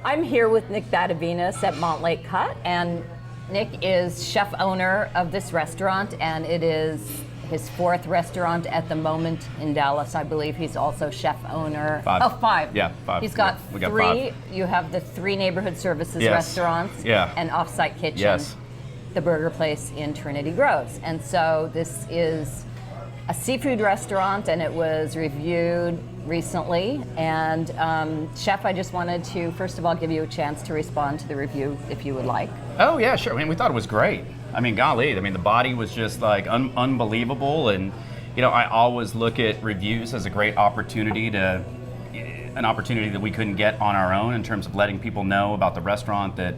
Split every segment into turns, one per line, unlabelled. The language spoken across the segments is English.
I'm here with Nick Badovinus at Montlake Cut, and Nick is chef owner of this restaurant, and it is his fourth restaurant at the moment in Dallas. I believe he's also chef owner. Five.
Yeah, five.
He's got
we got
three.
Five.
You have the three neighborhood services
Yes.
restaurants,
Yeah.
an off-site kitchen,
Yes.
the burger place in Trinity Groves. And so this is a seafood restaurant, and it was reviewed recently. And Chef, I just wanted to first of all give you a chance to respond to the review if you would like.
Oh yeah, sure. I mean, we thought it was great. I mean, golly, I mean, the body was just like unbelievable, and you know, I always look at reviews as a great opportunity that we couldn't get on our own in terms of letting people know about the restaurant, that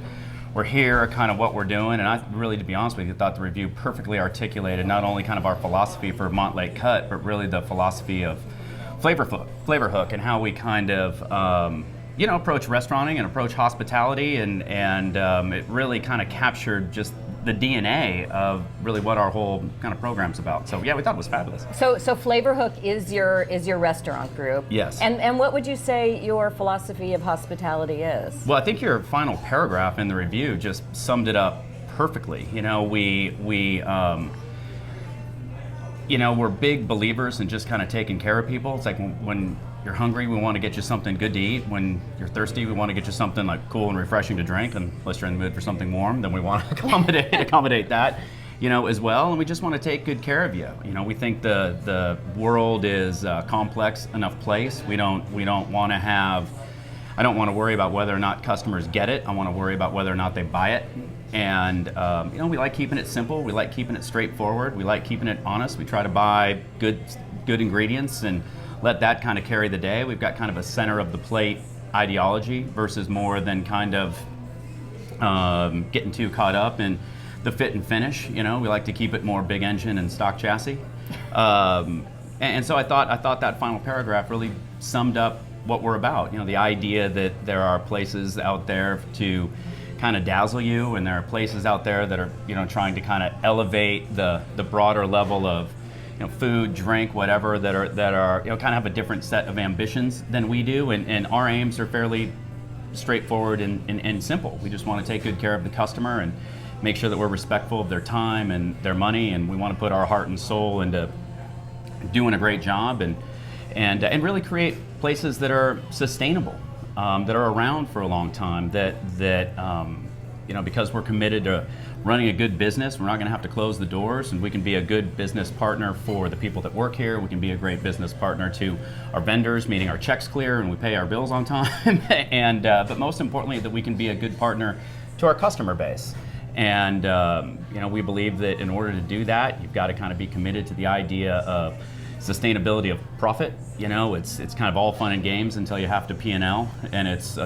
we're here, kind of what we're doing. And I really, to be honest with you, thought the review perfectly articulated not only kind of our philosophy for Montlake Cut, but really the philosophy of Flavour Hook, and how we kind of approach restauranting and approach hospitality, and it really kind of captured just the DNA of really what our whole kind of program's about. So yeah, we thought it was fabulous.
So Flavour Hook is your restaurant group.
Yes.
And what would you say your philosophy of hospitality is?
Well, I think your final paragraph in the review just summed it up perfectly. You know, we're big believers in just kind of taking care of people. It's like when you're hungry, we want to get you something good to eat. When you're thirsty, we want to get you something like cool and refreshing to drink. And unless you're in the mood for something warm, then we want to accommodate that, as well. And we just want to take good care of you. We think the world is a complex enough place. I don't want to worry about whether or not customers get it. I want to worry about whether or not they buy it. And we like keeping it simple. We like keeping it straightforward. We like keeping it honest. We try to buy good ingredients and let that kind of carry the day. We've got kind of a center of the plate ideology versus more than kind of getting too caught up in the fit and finish. We like to keep it more big engine and stock chassis. And so I thought that final paragraph really summed up what we're about. The idea that there are places out there to kind of dazzle you, and there are places out there that are trying to kind of elevate the broader level of food, drink, whatever, that are kind of have a different set of ambitions than we do, and our aims are fairly straightforward and simple. We just want to take good care of the customer and make sure that we're respectful of their time and their money, and we want to put our heart and soul into doing a great job and really create places that are sustainable, that are around for a long time, that because we're committed to running a good business, we're not going to have to close the doors, and we can be a good business partner for the people that work here. We can be a great business partner to our vendors, meaning our checks clear and we pay our bills on time, and but most importantly, that we can be a good partner to our customer base. And we believe that in order to do that, you've got to kind of be committed to the idea of sustainability of profit. It's kind of all fun and games until you have to P&L, and it's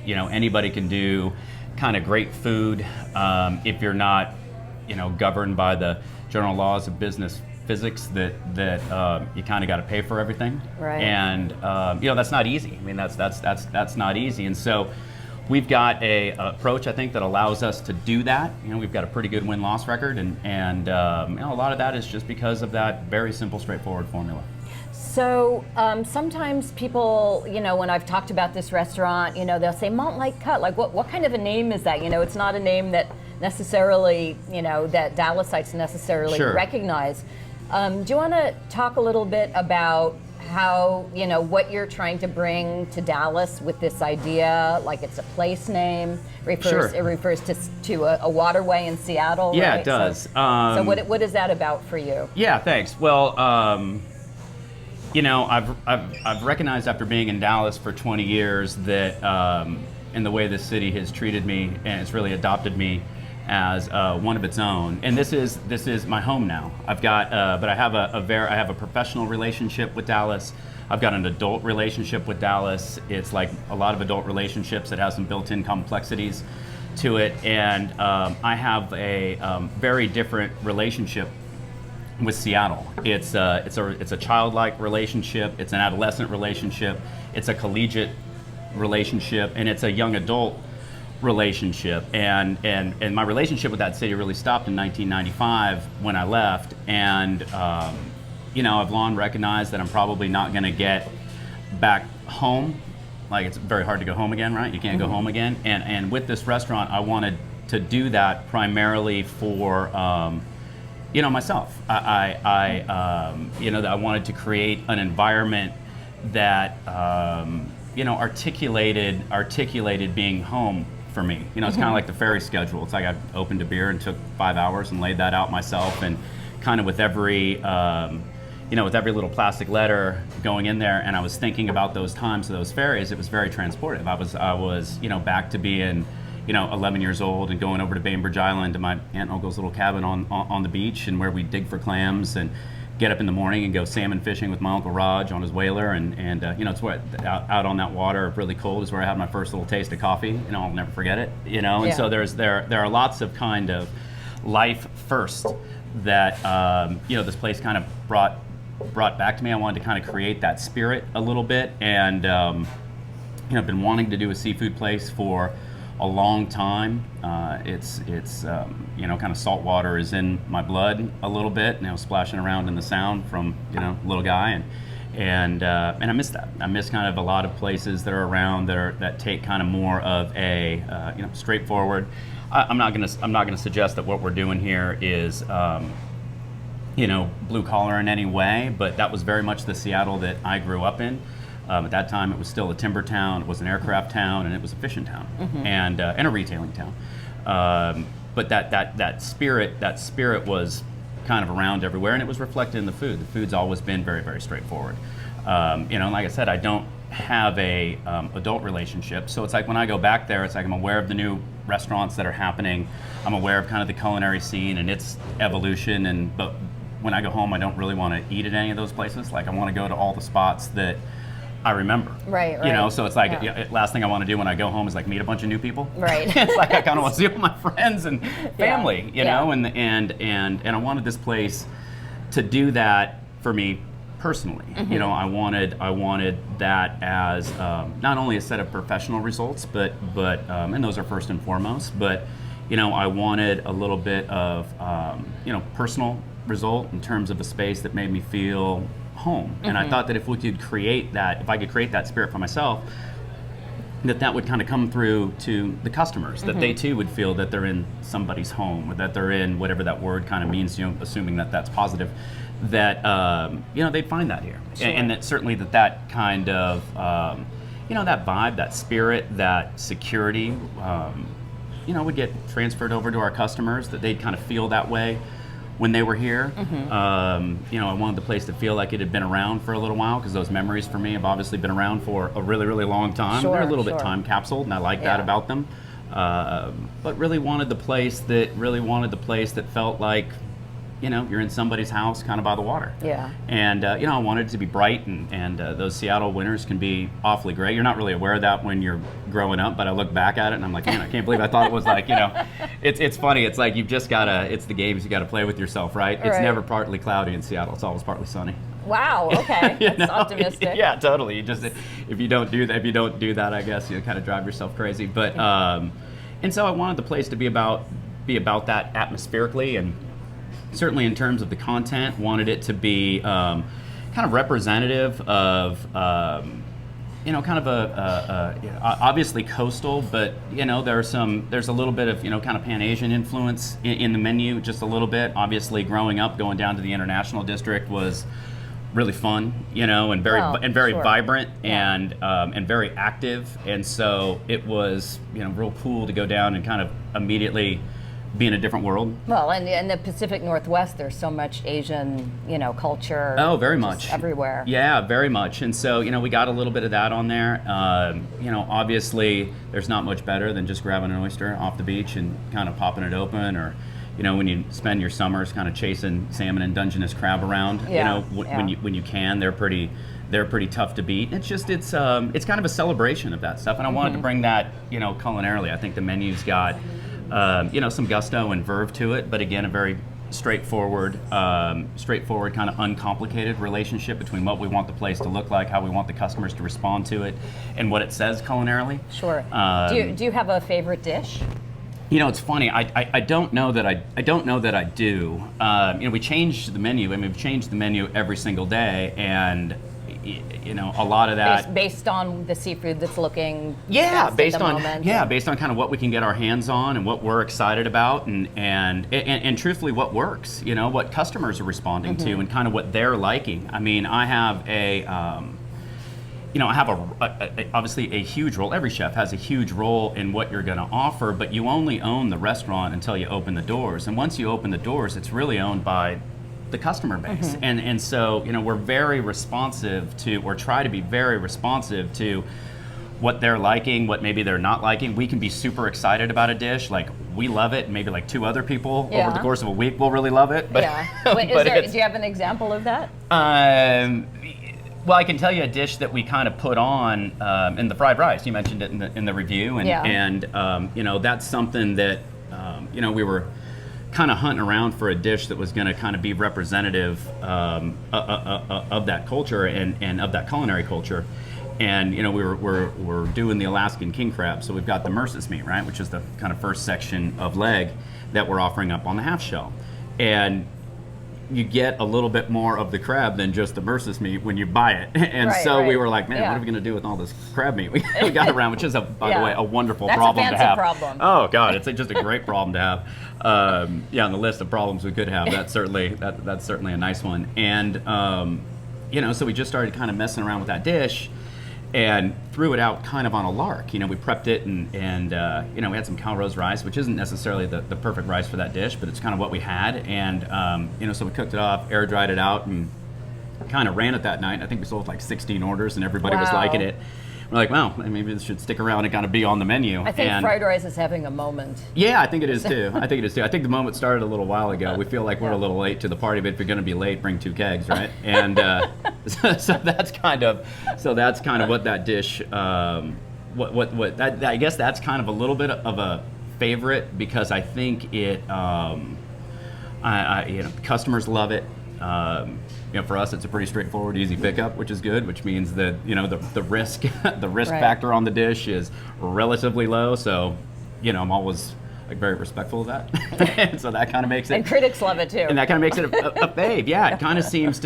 anybody can do kind of great food if you're not governed by the general laws of business physics that you kind of got to pay for everything.
Right.
And that's not easy. I mean, that's not easy. And so we've got a approach, I think, that allows us to do that. We've got a pretty good win-loss record, and a lot of that is just because of that very simple, straightforward formula.
So sometimes people, when I've talked about this restaurant, they'll say Montlake Cut. Like, what kind of a name is that? It's not a name that necessarily, that Dallasites necessarily
Sure.
recognize. Do you want to talk a little bit about how, what you're trying to bring to Dallas with this idea? Like, it's a place name.
Sure.
It refers to a waterway in Seattle.
Yeah,
right?
it does.
So what is that about for you?
Yeah, thanks. Well, I've recognized after being in Dallas for 20 years that in the way this city has treated me, and it's really adopted me as one of its own. And this is my home now. I've got, but I have I have a professional relationship with Dallas. I've got an adult relationship with Dallas. It's like a lot of adult relationships. It has some built-in complexities to it, and I have a very different relationship with Seattle. It's a childlike relationship. It's an adolescent relationship. It's a collegiate relationship, and it's a young adult relationship. And my relationship with that city really stopped in 1995 when I left. And I've long recognized that I'm probably not going to get back home Like it's very hard to go home again, right? You can't go home again. And with this restaurant, I wanted to do that primarily for myself. I wanted to create an environment that articulated being home for me. It's kind of like the ferry schedule. It's like I opened a beer and took 5 hours and laid that out myself, and kind of with every little plastic letter going in there, and I was thinking about those times of those ferries. It was very transportive. I was back to being 11 years old and going over to Bainbridge Island to my aunt and uncle's little cabin on the beach, and where we dig for clams and get up in the morning and go salmon fishing with my Uncle Raj on his whaler, and it's where out on that water, really cold, is where I had my first little taste of coffee. I'll never forget it. And so there are lots of kind of life first that this place kind of brought back to me. I wanted to kind of create that spirit a little bit, and I've been wanting to do a seafood place for a long time. It's kind of salt water is in my blood a little bit, splashing around in the Sound from little guy, and I miss that. I miss kind of a lot of places that are around that take kind of more of a straightforward. I'm not gonna suggest that what we're doing here is blue collar in any way, but that was very much the Seattle that I grew up in. At that time, it was still a timber town, it was an aircraft town, and it was a fishing town, and a retailing town. But that spirit was kind of around everywhere, and it was reflected in the food. The food's always been very, very straightforward. And like I said, I don't have a adult relationship, so it's like when I go back there, it's like I'm aware of the new restaurants that are happening. I'm aware of kind of the culinary scene and its evolution, but when I go home, I don't really want to eat at any of those places. Like I want to go to all the spots that I remember.
Right.
So it's like last thing I want to do when I go home is like meet a bunch of new people.
Right.
It's like I kind of want to see all my friends and family, and I wanted this place to do that for me personally. I wanted that as not only a set of professional results, but and those are first and foremost, but I wanted a little bit of personal result in terms of a space that made me feel home. And I thought that if I could create that spirit for myself, that would kind of come through to the customers, that they too would feel that they're in somebody's home, or that they're in whatever that word kind of means, assuming that that's positive, that they'd find that here.
Sure.
And that certainly that kind of that vibe, that spirit, that security would get transferred over to our customers, that they'd kind of feel that way when they were here. I wanted the place to feel like it had been around for a little while, because those memories for me have obviously been around for a really, really long time.
Sure,
They're a little bit time capsuled, and I like that about them. But really wanted the place that felt like you're in somebody's house kind of by the water.
Yeah.
And I wanted it to be bright, and those Seattle winters can be awfully gray. You're not really aware of that when you're growing up, but I look back at it and I'm like, man, I can't believe I thought it was like, it's funny. It's like you've just gotta, it's the games you gotta play with yourself, right? It's never partly cloudy in Seattle. It's always partly sunny.
Wow. Okay. That's optimistic.
Yeah, totally. You just, if you don't do that, I guess you kind of drive yourself crazy. But and so I wanted the place to be about that atmospherically, and certainly in terms of the content, wanted it to be kind of representative of, kind of obviously coastal, but there's a little bit of kind of Pan-Asian influence in the menu, just a little bit. Obviously, growing up, going down to the International District was really fun, and very vibrant, and very active, and so it was real cool to go down and kind of immediately be in a different world.
Well, and in the Pacific Northwest, there's so much Asian, culture.
Oh, very much.
Everywhere.
Yeah, very much. And so, we got a little bit of that on there. Obviously, there's not much better than just grabbing an oyster off the beach and kind of popping it open, or, when you spend your summers kind of chasing salmon and Dungeness crab around. When you can, they're pretty tough to beat. It's kind of a celebration of that stuff, and I wanted to bring that, culinarily. I think the menu's got some gusto and verve to it, but again, a very straightforward, kind of uncomplicated relationship between what we want the place to look like, how we want the customers to respond to it, and what it says culinarily.
Sure. Do you have a favorite dish?
It's funny. I don't know that I do. We change the menu. I mean, we've changed the menu every single day, and a lot of that
based on the seafood that's looking
based
at the
on
moment.
based on kind of what we can get our hands on and what we're excited about, and truthfully what works, what customers are responding to and kind of what they're liking. I mean, I have obviously a huge role. Every chef has a huge role in what you're going to offer, but you only own the restaurant until you open the doors. And once you open the doors, it's really owned by the customer base. And so, we're very responsive to, or try to be very responsive to what they're liking, what maybe they're not liking. We can be super excited about a dish, like we love it, maybe like 2 other people over the course of a week will really love it. But,
Wait, do you have an example of that?
Well, I can tell you a dish that we kind of put on in the fried rice. You mentioned it in the review, and that's something that we were kind of hunting around for a dish that was going to kind of be representative of that culture and of that culinary culture. And we're doing the Alaskan king crab, so we've got the Merce's meat, right, which is the kind of first section of leg that we're offering up on the half shell, and you get a little bit more of the crab than just the Merce's meat when you buy it. And we were like, man, what are we going to do with all this crab meat we got around, which is, by the way, a wonderful problem to have.
Problem.
Oh, God, it's just a great problem to have. On the list of problems we could have, that's certainly a nice one. And, so we just started kind of messing around with that dish and threw it out kind of on a lark. We prepped it and we had some Calrose rice, which isn't necessarily the perfect rice for that dish, but it's kind of what we had. And, so we cooked it off, air dried it out, and kind of ran it that night. I think we sold like 16 orders and everybody was liking it. We're like, well, maybe this should stick around and kind of be on the menu.
I think fried rice is having a moment.
Yeah, I think it is too. I think the moment started a little while ago. We feel like we're a little late to the party, but if you're going to be late, bring 2 kegs, right? And so that's kind of what that dish. I guess that's kind of a little bit of a favorite because I think it. Customers love it. For us, it's a pretty straightforward, easy pickup, which is good, which means that the risk factor on the dish is relatively low. So, I'm always very respectful of that, and so that kind of makes it.
And critics love it too.
And that kind of makes it a fave. Yeah, it kind of seems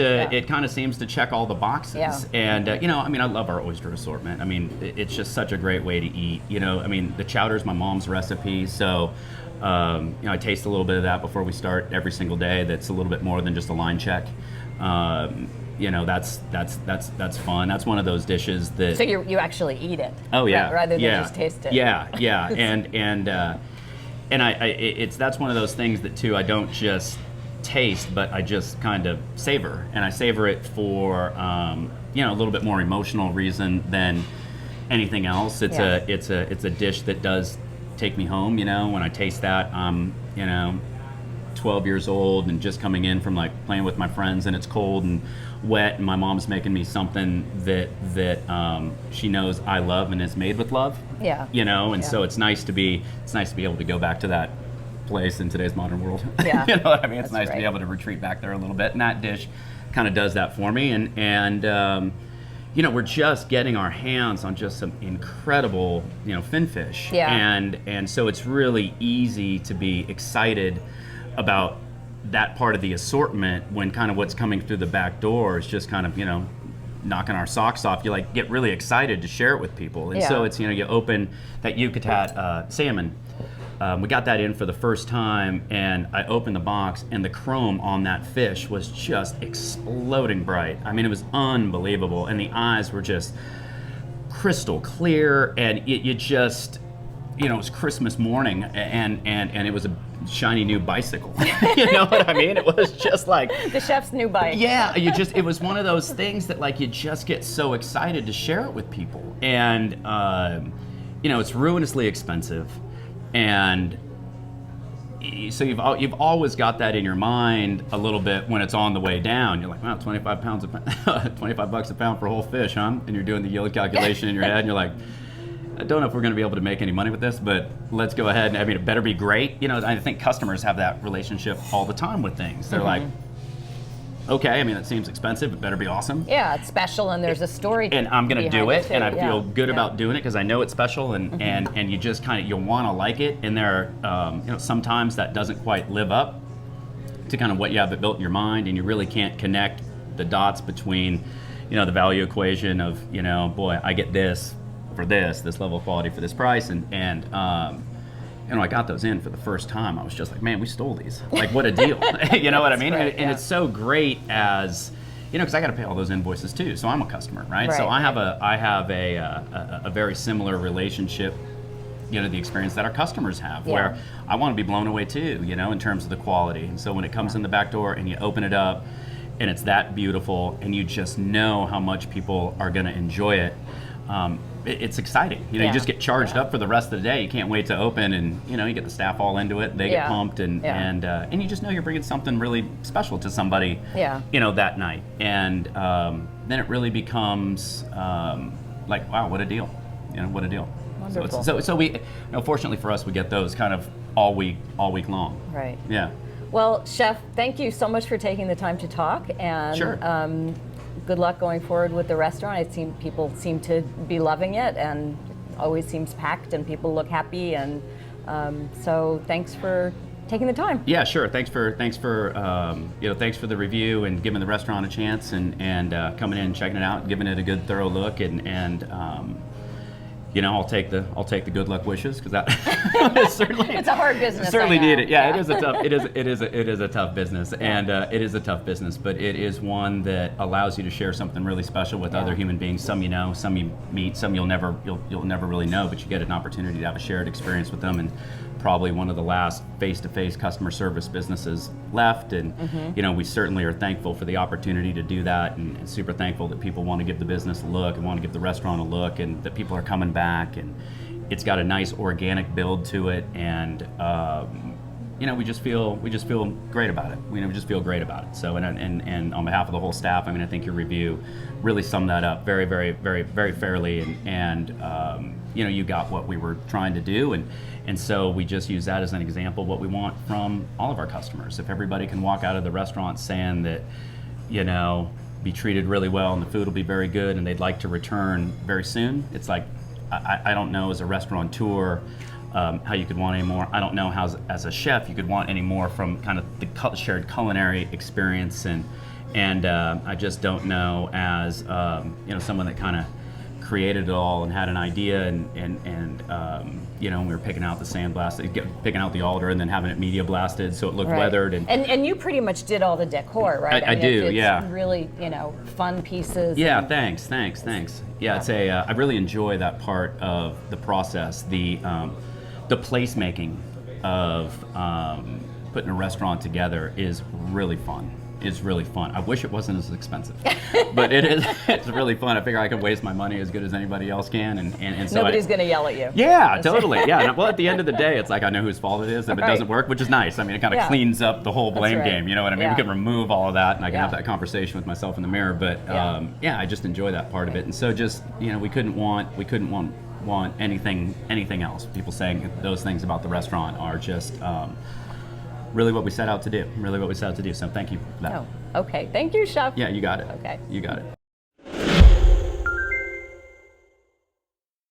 to check all the boxes. Yeah. And I love our oyster assortment. I mean, it's just such a great way to eat. The chowder's my mom's recipe, so. I taste a little bit of that before we start every single day. That's a little bit more than just a line check. That's fun. That's one of those dishes that.
So you actually eat it.
Oh yeah.
Rather than just taste it.
Yeah, and that's one of those things that too I don't just taste, but I just kind of savor, and I savor it for a little bit more emotional reason than anything else. It's a dish that does take me home. When I taste that, I'm 12 years old and just coming in from like playing with my friends, and it's cold and wet, and my mom's making me something that she knows I love and is made with love.
Yeah.
So it's nice to be able to go back to that place in today's modern world.
Yeah.
You know what I mean? It's nice to be able to retreat back there a little bit, and that dish kind of does that for me. And we're just getting our hands on just some incredible, fin fish.
Yeah.
And so it's really easy to be excited about that part of the assortment when kind of what's coming through the back door is just kind of, knocking our socks off. You get really excited to share it with people. And so it's, you open that Yucatan salmon. We got that in for the first time, and I opened the box, and the chrome on that fish was just exploding bright. I mean, it was unbelievable, and the eyes were just crystal clear, and it was Christmas morning, and it was a shiny new bicycle. You know what I mean? It was just like
the chef's new bike.
Yeah, it was one of those things that you just get so excited to share it with people, and it's ruinously expensive. And so you've always got that in your mind a little bit when it's on the way down. You're like, wow, $25 a pound for a whole fish, huh? And you're doing the yield calculation in your head, and you're like, I don't know if we're going to be able to make any money with this, but let's go ahead. And it better be great. I think customers have that relationship all the time with things. They're like, okay, it seems expensive, it better be awesome.
Yeah, it's special, and there's a story.
And I'm going to do it, and I feel good about doing it because I know it's special, and you just kind of, you want to like it. And there are, sometimes that doesn't quite live up to kind of what you have it built in your mind, and you really can't connect the dots between, the value equation of, boy, I get this for this level of quality for this price, and I got those in for the first time. I was just like, man, we stole these. Like, what a deal. You know what I mean?
Right,
and it's so great as, because I got to pay all those invoices too. So I'm a customer, right? So I have a very similar relationship, the experience that our customers have, where I want to be blown away too, in terms of the quality. And so when it comes in the back door and you open it up and it's that beautiful and you just know how much people are going to enjoy it, it's exciting. You just get charged up for the rest of the day. You can't wait to open, and you get the staff all into it. They get pumped, and you just know you're bringing something really special to somebody. That night, and then it really becomes like, wow, what a deal. What a deal.
Wonderful.
So we, fortunately for us, we get those kind of all week long.
Right.
Yeah.
Well, Chef, thank you so much for taking the time to talk, and
sure.
Good luck going forward with the restaurant. People seem to be loving it, and it always seems packed, and people look happy. And so, thanks for taking the time.
Yeah, sure. Thanks for the review and giving the restaurant a chance, and coming in and checking it out, giving it a good thorough look, and I'll take the good luck wishes, because that certainly
it's a hard business.
Certainly need it. Yeah, it is a tough. It is a tough business, and it is a tough business. But it is one that allows you to share something really special with other human beings. Some some you meet, some you'll never really know, but you get an opportunity to have a shared experience with them. And probably one of the last face-to-face customer service businesses left, and we certainly are thankful for the opportunity to do that, and super thankful that people want to give the business a look and want to give the restaurant a look, and that people are coming back, and it's got a nice organic build to it, and we just feel great about it. We just feel great about it. So and on behalf of the whole staff, I think your review really summed that up very, very, very, very fairly, and you got what we were trying to do, and so we just use that as an example of what we want from all of our customers. If everybody can walk out of the restaurant saying that, be treated really well and the food will be very good and they'd like to return very soon, it's like, I don't know as a restaurateur how you could want any more. I don't know how as a chef you could want any more from kind of the shared culinary experience, and I just don't know as someone that kind of created it all and had an idea, and we were picking out the sandblast, picking out the altar, and then having it media blasted so it looked weathered. And
you pretty much did all the decor, right?
I do,
it's really fun pieces.
Yeah, thanks. Yeah, it's I really enjoy that part of the process, the placemaking of putting a restaurant together is really fun. It's really fun. I wish it wasn't as expensive, but it is. It's really fun. I figure I can waste my money as good as anybody else can, and so
nobody's going to yell at you.
Yeah, totally. Yeah. Well, at the end of the day, it's like I know whose fault it is if it doesn't work, which is nice. It kind of cleans up the whole blame game. You know what I mean?
Yeah.
We can remove all of that, and I can have that conversation with myself in the mirror. But I just enjoy that part of it, and so just we couldn't want anything else. People saying those things about the restaurant are just. Really what we set out to do. So thank you for that.
Oh, okay. Thank you, Chef.
Yeah, you got it.
Okay.
You got it.